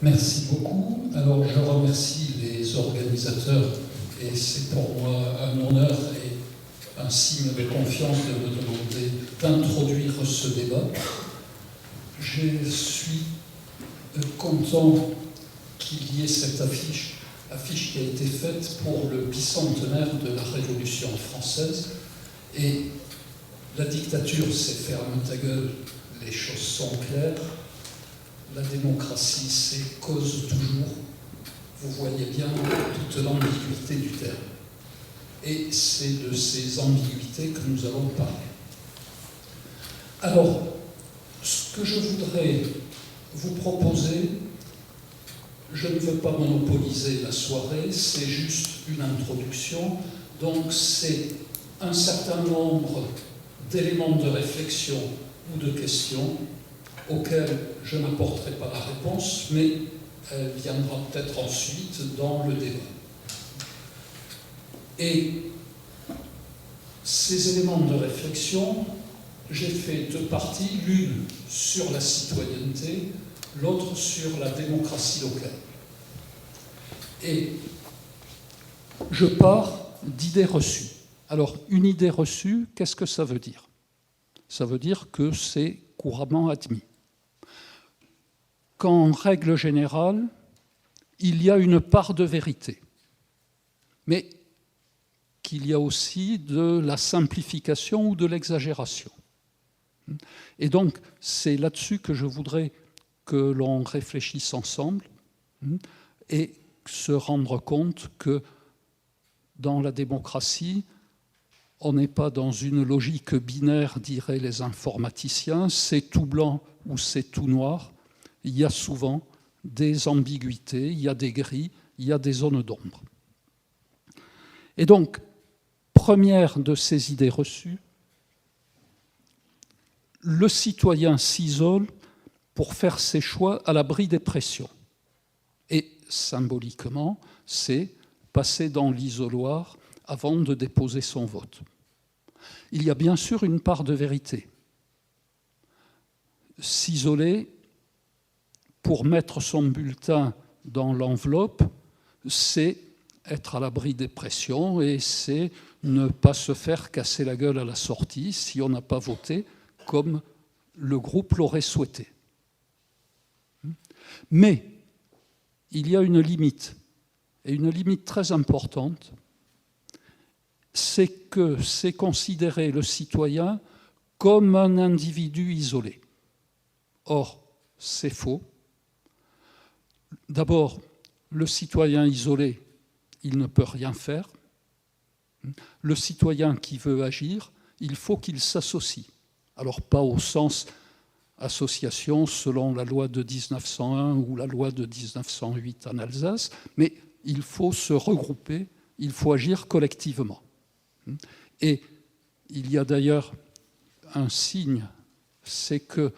Merci beaucoup. Alors, je remercie les organisateurs et c'est pour moi un honneur et un signe de confiance de me demander d'introduire ce débat. Je suis content qu'il y ait cette affiche qui a été faite pour le bicentenaire de la Révolution française. Et la dictature, c'est ferme ta gueule, les choses sont claires. La démocratie, c'est cause toujours. Vous voyez bien toute l'ambiguïté du terme. Et c'est de ces ambiguïtés que nous allons parler. Alors, ce que je voudrais vous proposer, je ne veux pas monopoliser la soirée, c'est juste une introduction. Donc, c'est un certain nombre d'éléments de réflexion ou de questions auxquelles je n'apporterai pas la réponse, mais elle viendra peut-être ensuite dans le débat. Et ces éléments de réflexion, j'ai fait deux parties, l'une sur la citoyenneté, l'autre sur la démocratie locale. Et je pars d'idées reçues. Alors, une idée reçue, qu'est-ce que ça veut dire? Ça veut dire que c'est couramment admis qu'en règle générale, il y a une part de vérité, mais qu'il y a aussi de la simplification ou de l'exagération. Et donc, c'est là-dessus que je voudrais que l'on réfléchisse ensemble et se rendre compte que dans la démocratie, on n'est pas dans une logique binaire, diraient les informaticiens, c'est tout blanc ou c'est tout noir. Il y a souvent des ambiguïtés, il y a des gris, il y a des zones d'ombre. Et donc, première de ces idées reçues, le citoyen s'isole pour faire ses choix à l'abri des pressions. Et symboliquement, c'est passer dans l'isoloir avant de déposer son vote. Il y a bien sûr une part de vérité. S'isoler pour mettre son bulletin dans l'enveloppe, c'est être à l'abri des pressions et c'est ne pas se faire casser la gueule à la sortie si on n'a pas voté comme le groupe l'aurait souhaité. Mais il y a une limite, et une limite très importante, c'est que c'est considérer le citoyen comme un individu isolé. Or, c'est faux. D'abord, le citoyen isolé, il ne peut rien faire. Le citoyen qui veut agir, il faut qu'il s'associe. Alors, pas au sens association selon la loi de 1901 ou la loi de 1908 en Alsace, mais il faut se regrouper, il faut agir collectivement. Et il y a d'ailleurs un signe, c'est que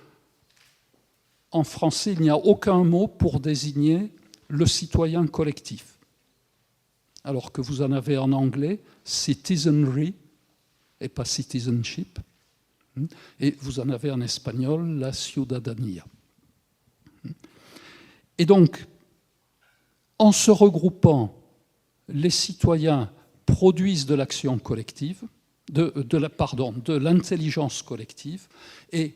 en français, il n'y a aucun mot pour désigner le citoyen collectif. Alors que vous en avez en anglais, citizenry, et pas citizenship. Et vous en avez en espagnol, la ciudadanía. Et donc, en se regroupant, les citoyens produisent de l'action collective, de l'intelligence collective, et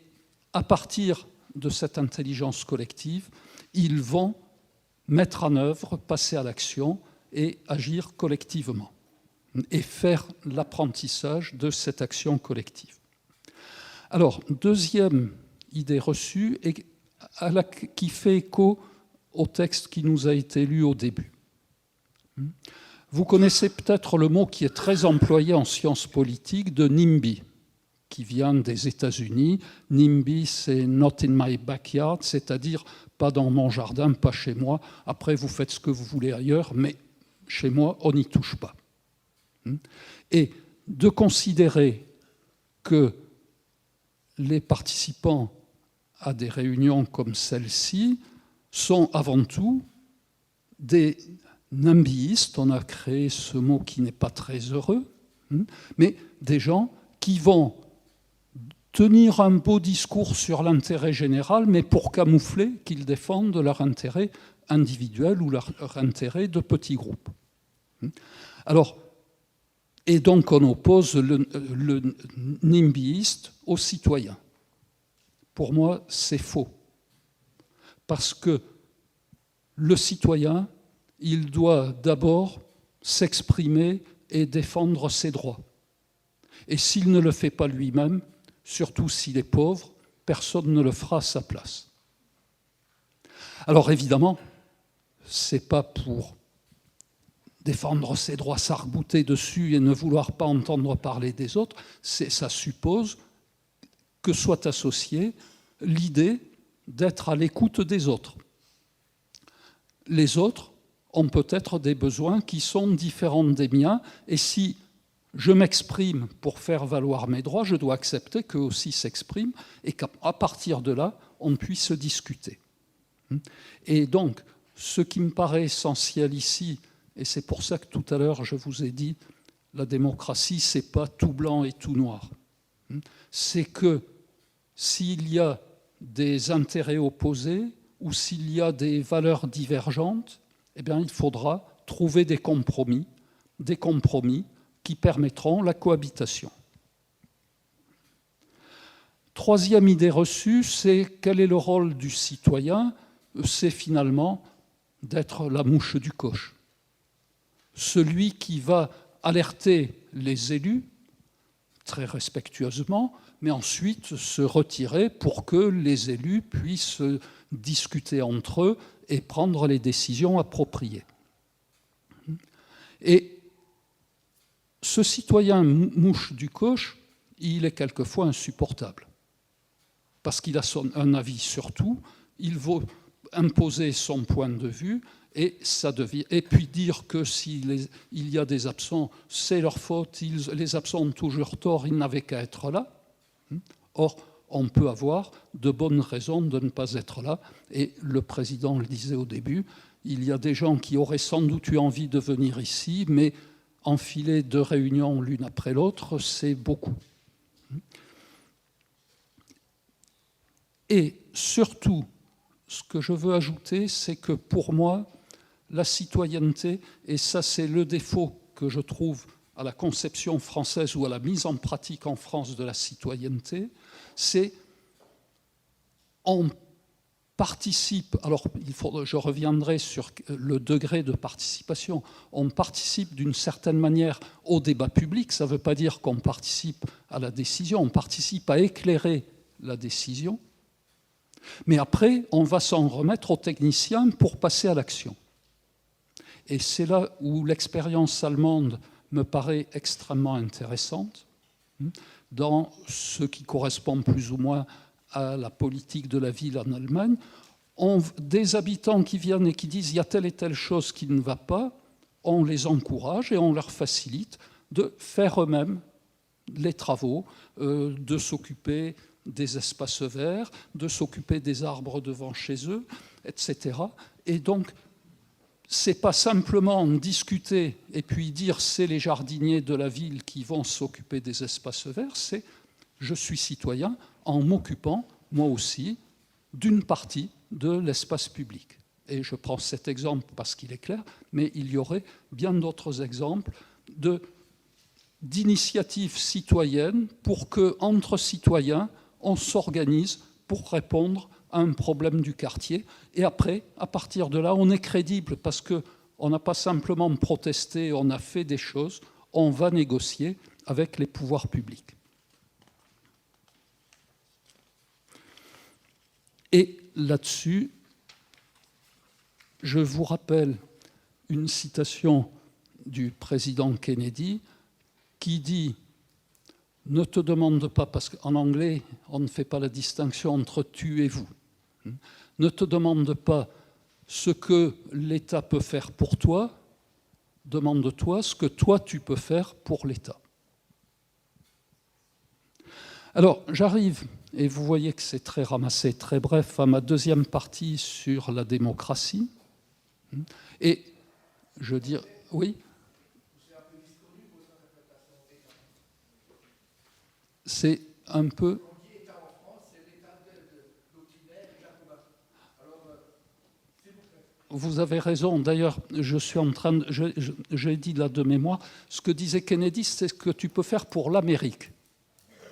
à partir de cette intelligence collective, ils vont mettre en œuvre, passer à l'action et agir collectivement et faire l'apprentissage de cette action collective. Alors, deuxième idée reçue et qui fait écho au texte qui nous a été lu au début. Vous connaissez peut-être le mot qui est très employé en sciences politiques de NIMBY, qui vient des États-Unis. NIMBY, c'est « not in my backyard », c'est-à-dire pas dans mon jardin, pas chez moi. Après, vous faites ce que vous voulez ailleurs, mais chez moi, on n'y touche pas. Et de considérer que les participants à des réunions comme celle-ci sont avant tout des nimbyistes, on a créé ce mot qui n'est pas très heureux, mais des gens qui vont tenir un beau discours sur l'intérêt général, mais pour camoufler qu'ils défendent leur intérêt individuel ou leur intérêt de petits groupes. Alors, et donc on oppose le nimbyiste au citoyen. Pour moi, c'est faux. Parce que le citoyen, il doit d'abord s'exprimer et défendre ses droits. Et s'il ne le fait pas lui-même, surtout s'il est pauvre, personne ne le fera à sa place. Alors évidemment, ce n'est pas pour défendre ses droits, s'arc-bouter dessus et ne vouloir pas entendre parler des autres, ça suppose que soit associée l'idée d'être à l'écoute des autres. Les autres ont peut-être des besoins qui sont différents des miens, et si je m'exprime pour faire valoir mes droits, je dois accepter qu'eux aussi s'expriment et qu'à partir de là, on puisse discuter. Et donc, ce qui me paraît essentiel ici, et c'est pour ça que tout à l'heure je vous ai dit, la démocratie, ce n'est pas tout blanc et tout noir. C'est que s'il y a des intérêts opposés ou s'il y a des valeurs divergentes, eh bien, il faudra trouver des compromis qui permettront la cohabitation. Troisième idée reçue, c'est quel est le rôle du citoyen? C'est finalement d'être la mouche du coche. Celui qui va alerter les élus, très respectueusement, mais ensuite se retirer pour que les élus puissent discuter entre eux et prendre les décisions appropriées. Et ce citoyen mouche du coche, il est quelquefois insupportable, parce qu'il a un avis sur tout, il veut imposer son point de vue, et puis dire que s'il y a des absents, c'est leur faute, les absents ont toujours tort, ils n'avaient qu'à être là. Or, on peut avoir de bonnes raisons de ne pas être là, et le président le disait au début, il y a des gens qui auraient sans doute eu envie de venir ici, mais enfiler 2 réunions l'une après l'autre, c'est beaucoup. Et surtout, ce que je veux ajouter, c'est que pour moi, la citoyenneté, et ça c'est le défaut que je trouve à la conception française ou à la mise en pratique en France de la citoyenneté, c'est on participe, alors je reviendrai sur le degré de participation, on participe d'une certaine manière au débat public, ça ne veut pas dire qu'on participe à la décision, on participe à éclairer la décision, mais après on va s'en remettre aux techniciens pour passer à l'action. Et c'est là où l'expérience allemande me paraît extrêmement intéressante, dans ce qui correspond plus ou moins à la politique de la ville en Allemagne. Des habitants qui viennent et qui disent il y a telle et telle chose qui ne va pas, on les encourage et on leur facilite de faire eux-mêmes les travaux, de s'occuper des espaces verts, de s'occuper des arbres devant chez eux, etc. Et donc, ce n'est pas simplement discuter et puis dire c'est les jardiniers de la ville qui vont s'occuper des espaces verts, c'est je suis citoyen en m'occupant, moi aussi, d'une partie de l'espace public. Et je prends cet exemple parce qu'il est clair, mais il y aurait bien d'autres exemples d'initiatives citoyennes pour qu'entre citoyens, on s'organise pour répondre à un problème du quartier. Et après, à partir de là, on est crédible parce qu'on n'a pas simplement protesté, on a fait des choses, on va négocier avec les pouvoirs publics. Et là-dessus, je vous rappelle une citation du président Kennedy qui dit « Ne te demande pas », parce qu'en anglais, on ne fait pas la distinction entre « tu » et « vous ». Ne te demande pas ce que l'État peut faire pour toi, demande-toi ce que toi tu peux faire pour l'État. Alors, j'arrive, et vous voyez que c'est très ramassé, très bref, à ma deuxième partie sur la démocratie. Et je dis, oui. C'est un peu... vous avez raison. D'ailleurs, j'ai dit là de mémoire, ce que disait Kennedy, c'est ce que tu peux faire pour l'Amérique.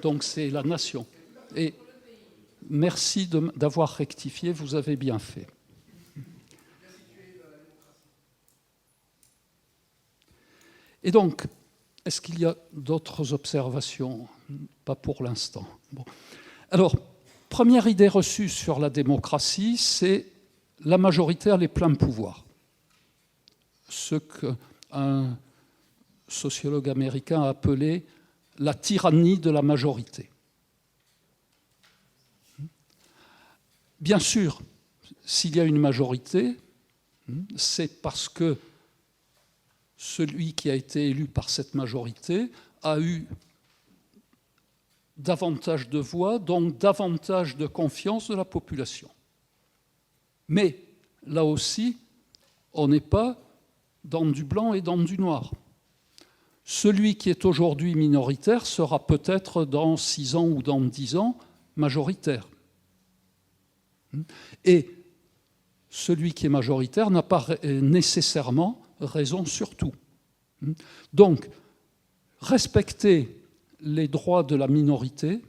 Donc c'est la nation. Et merci d'avoir rectifié, vous avez bien fait. Et donc, est-ce qu'il y a d'autres observations? Pas pour l'instant. Bon. Alors, première idée reçue sur la démocratie, c'est la majorité a les pleins pouvoirs. Ce qu'un sociologue américain a appelé la tyrannie de la majorité. Bien sûr, s'il y a une majorité, c'est parce que celui qui a été élu par cette majorité a eu davantage de voix, donc davantage de confiance de la population. Mais là aussi, on n'est pas dans du blanc et dans du noir. Celui qui est aujourd'hui minoritaire sera peut-être dans 6 ans ou dans 10 ans majoritaire. Et celui qui est majoritaire n'a pas nécessairement raison sur tout. Donc, respecter les droits de la minorité,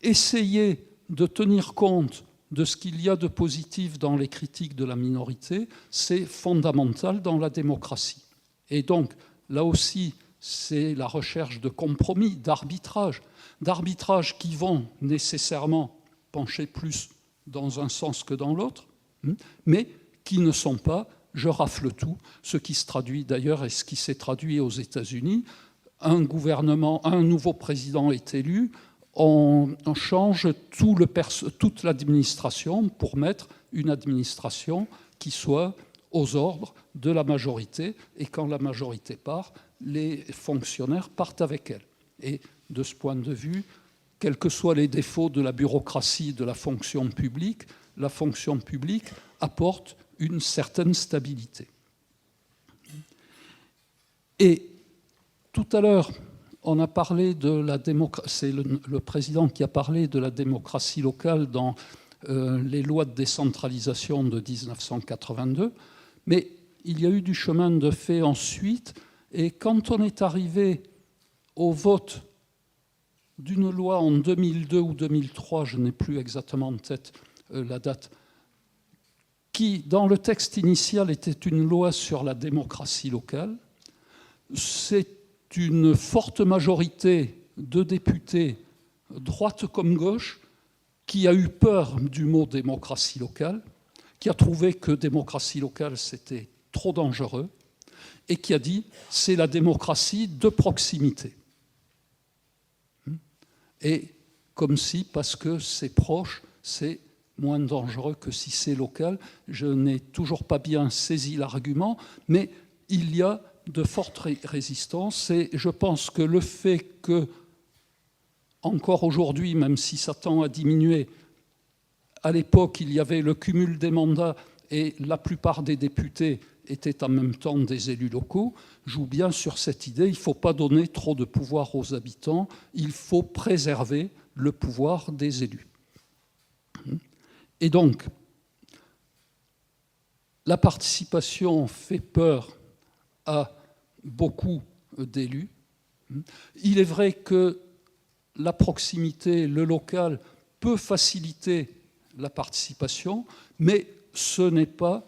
essayer de tenir compte de ce qu'il y a de positif dans les critiques de la minorité, c'est fondamental dans la démocratie. Et donc, là aussi, c'est la recherche de compromis, d'arbitrage qui vont nécessairement pencher plus dans un sens que dans l'autre, mais qui ne sont pas je rafle tout, ce qui se traduit d'ailleurs et ce qui s'est traduit aux États-Unis. Un nouveau président est élu, on change toute l'administration pour mettre une administration qui soit aux ordres de la majorité, et quand la majorité part, les fonctionnaires partent avec elle. Et de ce point de vue, quels que soient les défauts de la bureaucratie de la fonction publique apporte une certaine stabilité. Et tout à l'heure, on a parlé de la démocratie, c'est le président qui a parlé de la démocratie locale dans les lois de décentralisation de 1982, mais il y a eu du chemin de fait ensuite, et quand on est arrivé au vote d'une loi en 2002 ou 2003, je n'ai plus exactement en tête la date, qui, dans le texte initial, était une loi sur la démocratie locale. C'est une forte majorité de députés, droite comme gauche, qui a eu peur du mot démocratie locale, qui a trouvé que démocratie locale, c'était trop dangereux, et qui a dit c'est la démocratie de proximité. Et comme si, parce que c'est proche, c'est moins dangereux que si c'est local. Je n'ai toujours pas bien saisi l'argument, mais il y a de fortes résistances, et je pense que le fait que, encore aujourd'hui, même si ça tend à diminuer, à l'époque, il y avait le cumul des mandats et la plupart des députés étaient en même temps des élus locaux, joue bien sur cette idée, il ne faut pas donner trop de pouvoir aux habitants, il faut préserver le pouvoir des élus. Et donc, la participation fait peur à beaucoup d'élus. Il est vrai que la proximité, le local, peut faciliter la participation, mais ce n'est pas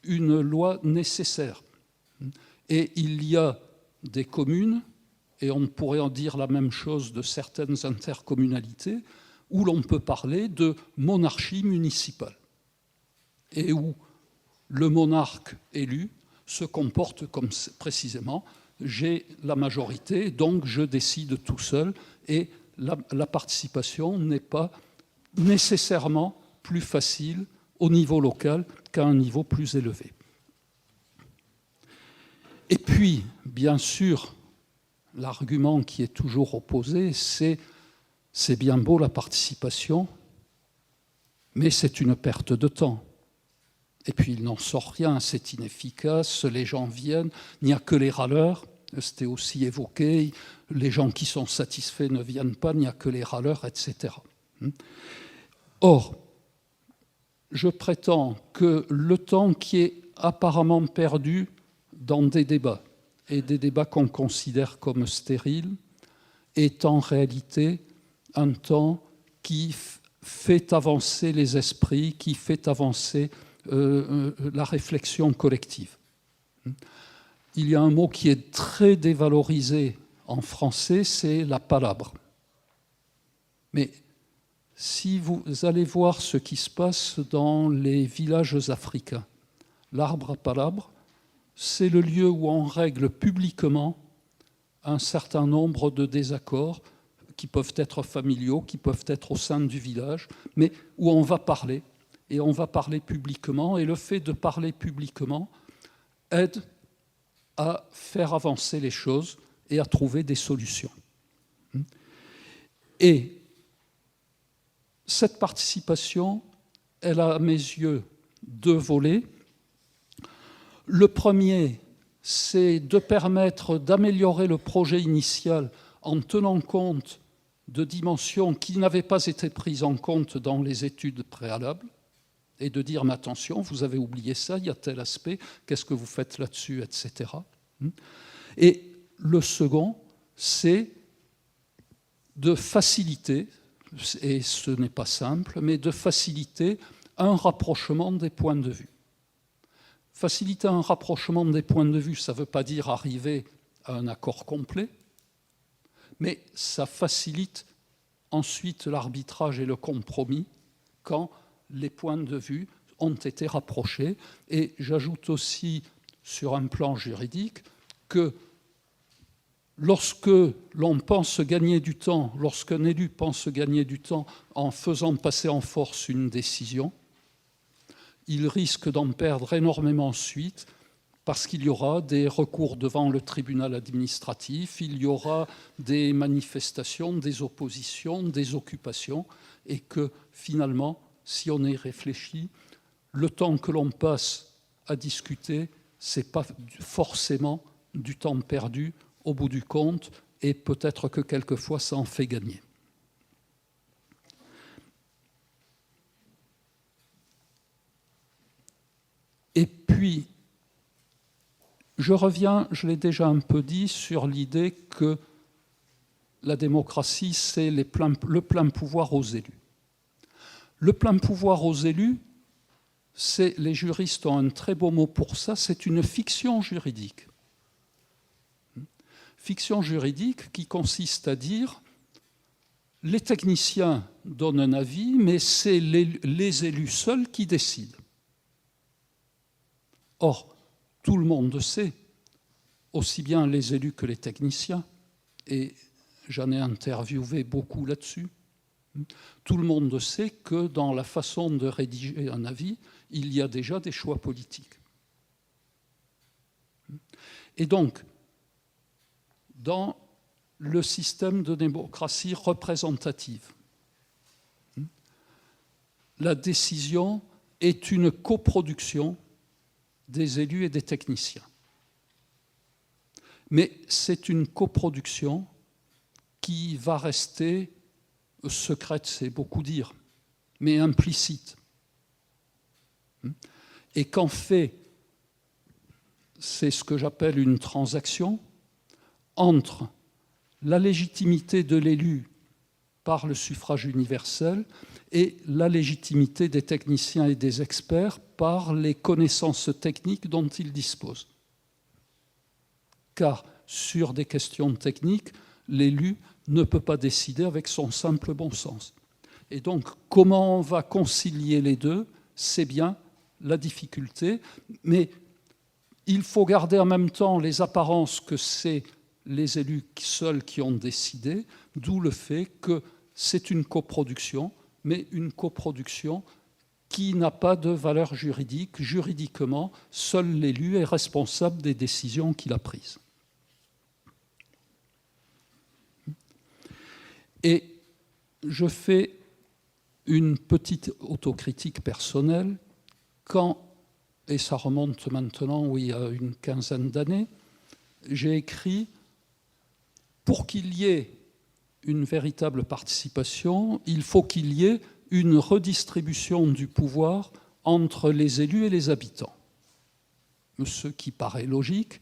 une loi nécessaire. Et il y a des communes, et on pourrait en dire la même chose de certaines intercommunalités, où l'on peut parler de monarchie municipale, et où le monarque élu se comporte comme précisément j'ai la majorité, donc je décide tout seul, et la participation n'est pas nécessairement plus facile au niveau local qu'à un niveau plus élevé. Et puis, bien sûr, l'argument qui est toujours opposé, c'est bien beau la participation, mais c'est une perte de temps. Et puis il n'en sort rien, c'est inefficace, les gens viennent, il n'y a que les râleurs, c'était aussi évoqué, les gens qui sont satisfaits ne viennent pas, il n'y a que les râleurs, etc. Or, je prétends que le temps qui est apparemment perdu dans des débats, et des débats qu'on considère comme stériles, est en réalité un temps qui fait avancer les esprits, qui fait avancer la réflexion collective. Il y a un mot qui est très dévalorisé en français, c'est la palabre. Mais si vous allez voir ce qui se passe dans les villages africains, l'arbre à palabre, c'est le lieu où on règle publiquement un certain nombre de désaccords qui peuvent être familiaux, qui peuvent être au sein du village, mais où on va parler, et on va parler publiquement, et le fait de parler publiquement aide à faire avancer les choses et à trouver des solutions. Et cette participation, elle a à mes yeux deux volets. Le premier, c'est de permettre d'améliorer le projet initial en tenant compte de dimensions qui n'avaient pas été prises en compte dans les études préalables, et de dire, mais attention, vous avez oublié ça, il y a tel aspect, qu'est-ce que vous faites là-dessus, etc. Et le second, c'est de faciliter, et ce n'est pas simple, mais de faciliter un rapprochement des points de vue. Faciliter un rapprochement des points de vue, ça ne veut pas dire arriver à un accord complet, mais ça facilite ensuite l'arbitrage et le compromis quand les points de vue ont été rapprochés. Et j'ajoute aussi, sur un plan juridique, que lorsque l'on pense gagner du temps, lorsqu'un élu pense gagner du temps en faisant passer en force une décision, il risque d'en perdre énormément ensuite, parce qu'il y aura des recours devant le tribunal administratif, il y aura des manifestations, des oppositions, des occupations, et que finalement, si on y réfléchit, le temps que l'on passe à discuter, ce n'est pas forcément du temps perdu au bout du compte, et peut-être que quelquefois ça en fait gagner. Et puis, je reviens, je l'ai déjà un peu dit, sur l'idée que la démocratie, c'est le plein pouvoir aux élus. Le plein pouvoir aux élus, les juristes ont un très beau mot pour ça, c'est une fiction juridique. Fiction juridique qui consiste à dire les techniciens donnent un avis, mais c'est les élus seuls qui décident. Or, tout le monde sait, aussi bien les élus que les techniciens, et j'en ai interviewé beaucoup là-dessus, tout le monde sait que dans la façon de rédiger un avis, il y a déjà des choix politiques. Et donc, dans le système de démocratie représentative, la décision est une coproduction des élus et des techniciens. Mais c'est une coproduction qui va rester secrète, c'est beaucoup dire, mais implicite. Et qu'en fait, c'est ce que j'appelle une transaction entre la légitimité de l'élu par le suffrage universel et la légitimité des techniciens et des experts par les connaissances techniques dont ils disposent. Car sur des questions techniques, l'élu ne peut pas décider avec son simple bon sens. Et donc, comment on va concilier les deux, c'est bien la difficulté, mais il faut garder en même temps les apparences que c'est les élus seuls qui ont décidé, d'où le fait que c'est une coproduction, mais une coproduction qui n'a pas de valeur juridique. Juridiquement, seul l'élu est responsable des décisions qu'il a prises. Et je fais une petite autocritique personnelle quand, et ça remonte maintenant, oui, à une quinzaine d'années, j'ai écrit « Pour qu'il y ait une véritable participation, il faut qu'il y ait une redistribution du pouvoir entre les élus et les habitants. Ce qui paraît logique,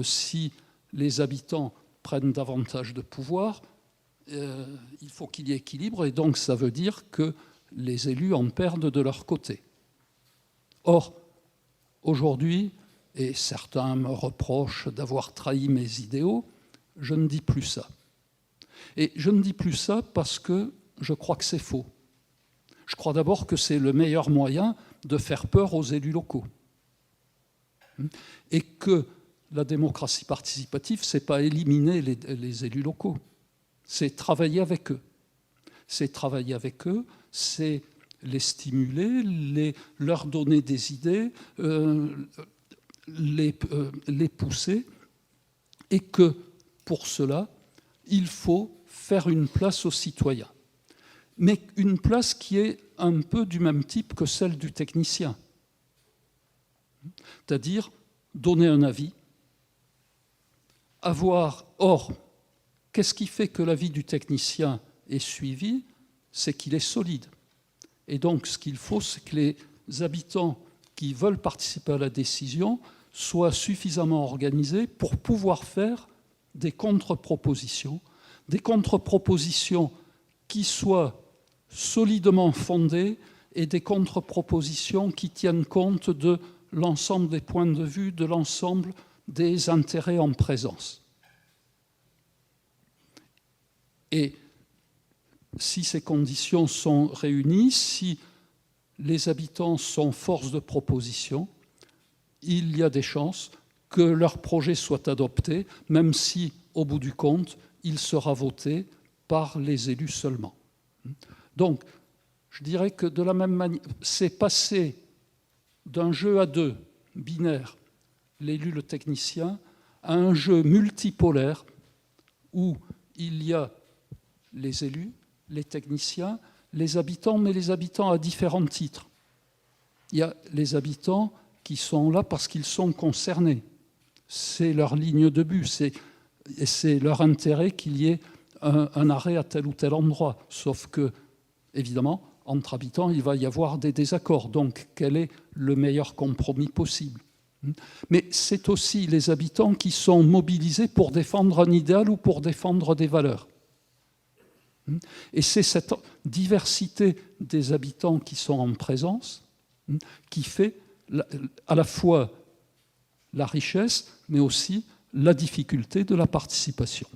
si les habitants prennent davantage de pouvoir, il faut qu'il y ait équilibre, et donc ça veut dire que les élus en perdent de leur côté. Or, aujourd'hui, et certains me reprochent d'avoir trahi mes idéaux, je ne dis plus ça. Et je ne dis plus ça parce que je crois que c'est faux. Je crois d'abord que c'est le meilleur moyen de faire peur aux élus locaux. Et que la démocratie participative, ce n'est pas éliminer les élus locaux, c'est travailler avec eux. C'est travailler avec eux, c'est les stimuler, leur donner des idées, les pousser, et que pour cela, il faut faire une place aux citoyens. Mais une place qui est un peu du même type que celle du technicien. C'est-à-dire donner un avis, Or, qu'est-ce qui fait que l'avis du technicien est suivi? C'est qu'il est solide. Et donc, ce qu'il faut, c'est que les habitants qui veulent participer à la décision soient suffisamment organisés pour pouvoir faire des contre-propositions qui soient solidement fondées et des contre-propositions qui tiennent compte de l'ensemble des points de vue, de l'ensemble des intérêts en présence. Et si ces conditions sont réunies, si les habitants sont force de proposition, il y a des chances que leur projet soit adopté, même si, au bout du compte, il sera voté par les élus seulement. Donc, je dirais que de la même manière, c'est passé d'un jeu à deux, binaire, l'élu, le technicien, à un jeu multipolaire où il y a les élus, les techniciens, les habitants, mais les habitants à différents titres. Il y a les habitants qui sont là parce qu'ils sont concernés. C'est leur ligne de but, c'est leur intérêt qu'il y ait un arrêt à tel ou tel endroit. Sauf que, évidemment, entre habitants, il va y avoir des désaccords. Donc, quel est le meilleur compromis possible? Mais c'est aussi les habitants qui sont mobilisés pour défendre un idéal ou pour défendre des valeurs. Et c'est cette diversité des habitants qui sont en présence qui fait à la fois la richesse, mais aussi la difficulté de la participation.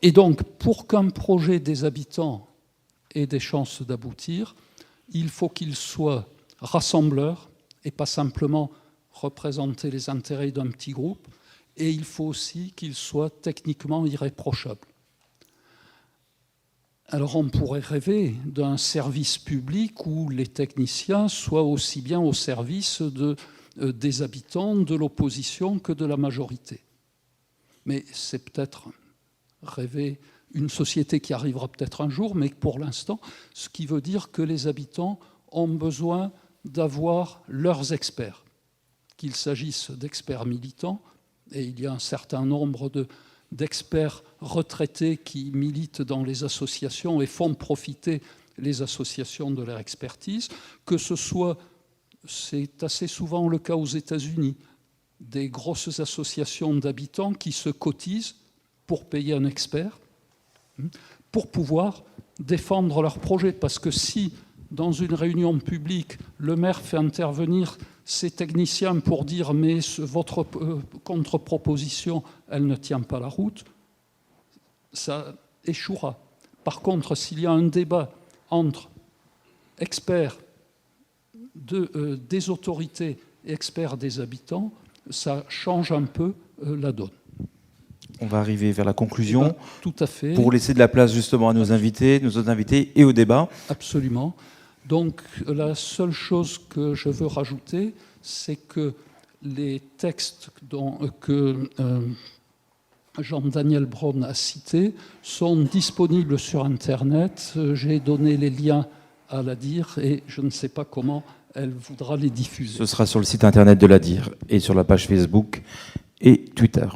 Et donc, pour qu'un projet des habitants ait des chances d'aboutir, il faut qu'il soit rassembleur et pas simplement représenter les intérêts d'un petit groupe, et il faut aussi qu'il soit techniquement irréprochable. Alors on pourrait rêver d'un service public où les techniciens soient aussi bien au service des habitants, de l'opposition que de la majorité. Mais c'est peut-être rêver une société qui arrivera peut-être un jour, mais pour l'instant, ce qui veut dire que les habitants ont besoin d'avoir leurs experts, qu'il s'agisse d'experts militants, et il y a un certain nombre d'experts retraités qui militent dans les associations et font profiter les associations de leur expertise, que ce soit, c'est assez souvent le cas aux États-Unis, des grosses associations d'habitants qui se cotisent pour payer un expert, pour pouvoir défendre leur projet. Parce que si, dans une réunion publique, le maire fait intervenir ses techniciens pour dire « mais votre contre-proposition, elle ne tient pas la route », ça échouera. Par contre, s'il y a un débat entre experts des autorités et experts des habitants, ça change un peu la donne. On va arriver vers la conclusion. Ben, tout à fait. Pour laisser de la place justement à nos autres invités et au débat. Absolument. Donc la seule chose que je veux rajouter, c'est que les textes que Jean-Daniel Braun a cités sont disponibles sur Internet. J'ai donné les liens à l'ADIR et je ne sais pas comment elle voudra les diffuser. Ce sera sur le site Internet de l'ADIR et sur la page Facebook et Twitter.